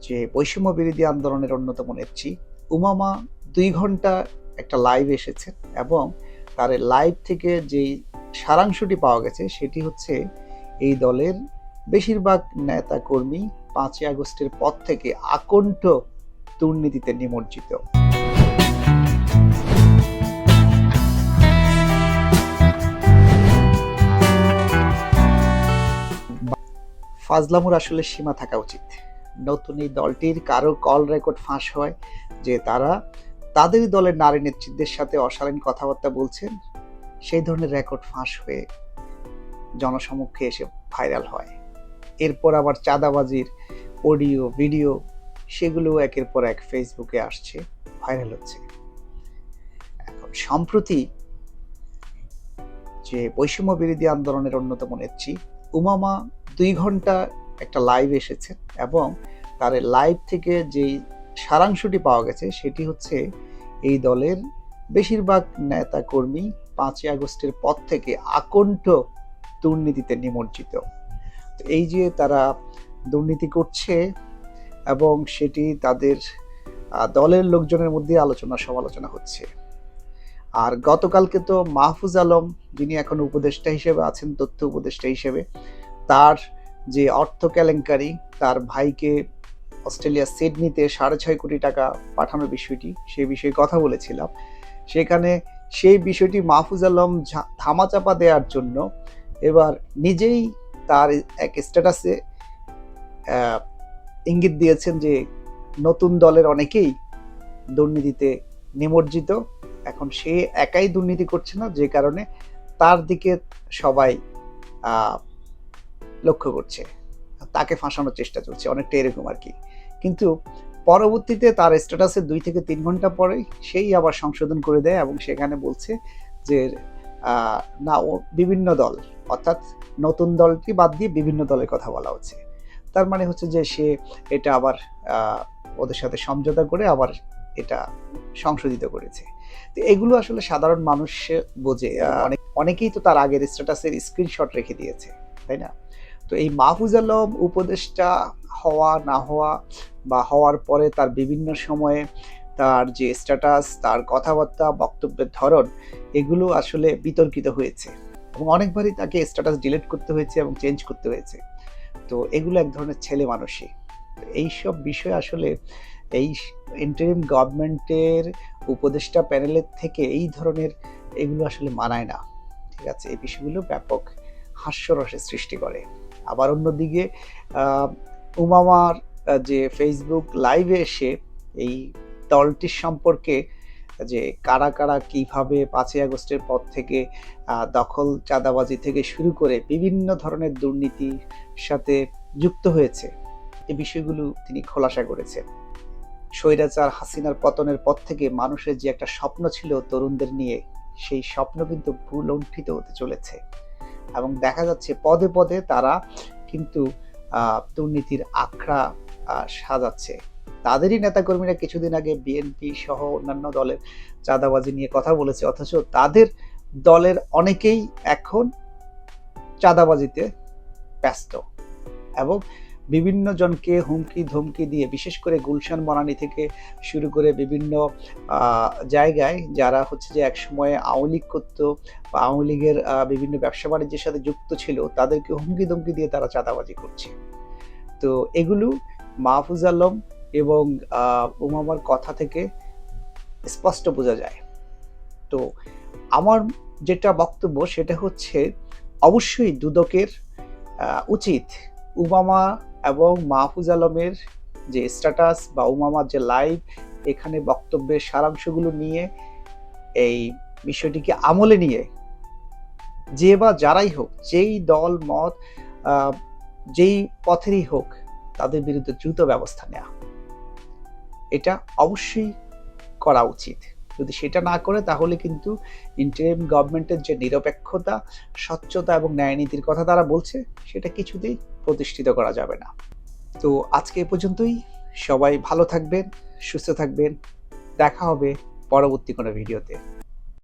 যে বৈষম্য বিরোধী আন্দোলনের অন্যতম নেত্রী উমামা ২ ঘন্টা একটা লাইভ এসেছেন এবং তার লাইভ থেকে যেই সারাংশটি পাওয়া গেছে সেটি হচ্ছে এই দলের বেশিরভাগ নেতা কর্মী ৫ই আগস্টের পর থেকে আকণ্ঠ দুর্নীতিতে নিমজ্জিত। ফাজলামুর আসলে সীমা থাকা উচিত। নতুন এই দলটির কারো কল রেকর্ড ফাঁস হয় যে তারা তাদেরই দলের নারী নেতৃত্বের সাথে অশালীন কথাবার্তা বলছেন, সেই ধরনের রেকর্ড ফাঁস হয়ে জনসমক্ষে এসে ভাইরাল হয়। এরপর আবার চাঁদাবাজির অডিও ভিডিও সেগুলো একের পর এক ফেসবুকে আসছে, ভাইরাল হচ্ছে। এখন সম্প্রতি যে বৈষম্য বিরোধী আন্দোলনের অন্যতম নেত্রী উমামা ২ ঘন্টা একটা লাইভ এসেছেন এবং তার লাইভ থেকে যেই সারাংশটি পাওয়া গেছে সেটি হচ্ছে এই দলের বেশিরভাগ নেতা কর্মী ৫ই আগস্টের পর থেকে আকণ্ঠ দুর্নীতিতে নিমজ্জিত। তো এই যে তারা দুর্নীতি করছে এবং সেটি তাদের দলের লোকজনের মধ্যে আলোচনা সমালোচনা হচ্ছে। আর গতকালকে তো মাহফুজ আলম, যিনি এখন উপদেষ্টা হিসেবে আছেন, তথ্য উপদেষ্টা হিসেবে, তার যে অর্থ কেলেঙ্কারি, তার ভাইকে অস্ট্রেলিয়া সিডনিতে ৬.৫ কোটি টাকা পাঠানোর বিষয়টি, সেই বিষয়ে কথা বলেছিলাম। সেখানে সেই বিষয়টি মাহফুজ আলম ধামাচাপা দেওয়ার জন্য এবার নিজেই তার এক স্ট্যাটাসে ইঙ্গিত দিয়েছেন যে নতুন দলের অনেকেই দুর্নীতিতে নিমজ্জিত, এখন সে একাই দুর্নীতি করছে না, যে কারণে তার দিকে সবাই লক্ষ্য করছে, তাকে ফাঁসানোর চেষ্টা চলছে, অনেকটা এরকম আর কি। কিন্তু পরবর্তীতে তার স্ট্যাটাসে ২ থেকে ৩ ঘন্টা পরেই সেই আবার সংশোধন করে দেয় এবং সেখানে বলছে যে না, ও বিভিন্ন দল, অর্থাৎ নতুন দলটি বাদ দিয়ে বিভিন্ন দলের কথা বলা হচ্ছে। তার মানে হচ্ছে যে সে এটা আবার ওদের সাথে সমঝোতা করে আবার এটা সংশোধিত করেছে। তো এগুলো আসলে সাধারণ মানুষ বোঝে। অনেকেই তো তার আগের স্ট্যাটাসের স্ক্রিনশট রেখে দিয়েছে, তাই না? তো এই মাহফুজ আলম উপদেষ্টা হওয়া না হওয়া বা হওয়ার পরে তার বিভিন্ন সময়ে তার যে স্ট্যাটাস, তার কথাবার্তা, বক্তব্যের ধরন, এগুলো আসলে বিতর্কিত হয়েছে এবং অনেকবারই তাকে স্ট্যাটাস ডিলিট করতে হয়েছে এবং চেঞ্জ করতে হয়েছে। তো এগুলো এক ধরনের ছেলে মানুষই। এইসব বিষয় আসলে এই ইন্টারিম গভর্নমেন্টের উপদেষ্টা প্যানেলের থেকে এই ধরনের এগুলো আসলে মানায় না, ঠিক আছে? এই বিষয়গুলো ব্যাপক হাস্যরসের সৃষ্টি করে। আবার অন্যদিকে উমামার যে ফেসবুক লাইভে এসে এই দলটির সম্পর্কে যে কারা কারা কিভাবে ৫ই আগস্টের পর থেকে দখল চাঁদাবাজি থেকে শুরু করে বিভিন্ন ধরনের দুর্নীতির সাথে যুক্ত হয়েছে, এই বিষয়গুলো তিনি খোলাসা করেছেন। স্বৈরাচার হাসিনার পতনের পর থেকে মানুষের যে একটা স্বপ্ন ছিল তরুণদের নিয়ে, সেই স্বপ্ন কিন্তু ভূলুণ্ঠিত হতে চলেছে এবং দেখা যাচ্ছে পদে পদে তারা কিন্তু দুর্নীতির আখড়া সাজাচ্ছে। তাদেরই নেতাকর্মীরা কিছুদিন আগে বিএনপি সহ অন্যান্য দলের চাঁদাবাজি নিয়ে কথা বলেছে, অথচ তাদের দলের অনেকেই এখন চাঁদাবাজিতে ব্যস্ত এবং বিভিন্ন জনকে হুমকি ধমকি দিয়ে, বিশেষ করে গুলশান বনানী থেকে শুরু করে বিভিন্ন জায়গায় যারা হচ্ছে যে একসময়ে আওয়ামী লীগ করতো বা আওয়ামী লীগের বিভিন্ন ব্যবসা বাণিজ্যের সাথে যুক্ত ছিল, তাদেরকে হুমকি ধমকি দিয়ে তারা চাঁদাবাজি করছে। তো এগুলো মাহফুজ আলম এবং উমামার কথা থেকে স্পষ্ট বোঝা যায়। তো আমার যেটা বক্তব্য সেটা হচ্ছে, অবশ্যই দুদকের উচিত উমামা এবং মাহফুজ আলমের যে স্ট্যাটাস বা উমামার যে লাইভ, এখানে বক্তব্যের সারাংশগুলো নিয়ে এই বিষয়টিকে আমলে নিয়ে যে বা যারাই হোক, যেই দল মত যেই পথেরই হোক, তাদের বিরুদ্ধে দ্রুত ব্যবস্থা নেওয়া, এটা অবশ্যই করা উচিত। যদি সেটা না করে তাহলে কিন্তু ইন্টারিম গভর্নমেন্টের যে নিরপেক্ষতা, স্বচ্ছতা এবং ন্যায়নীতির কথা তারা বলছে, সেটা কিছুতেই প্রতিষ্ঠিত করা যাবে না। তো আজকে এ পর্যন্তই। সবাই ভালো থাকবেন, সুস্থ থাকবেন। দেখা হবে পরবর্তী কোনো ভিডিওতে।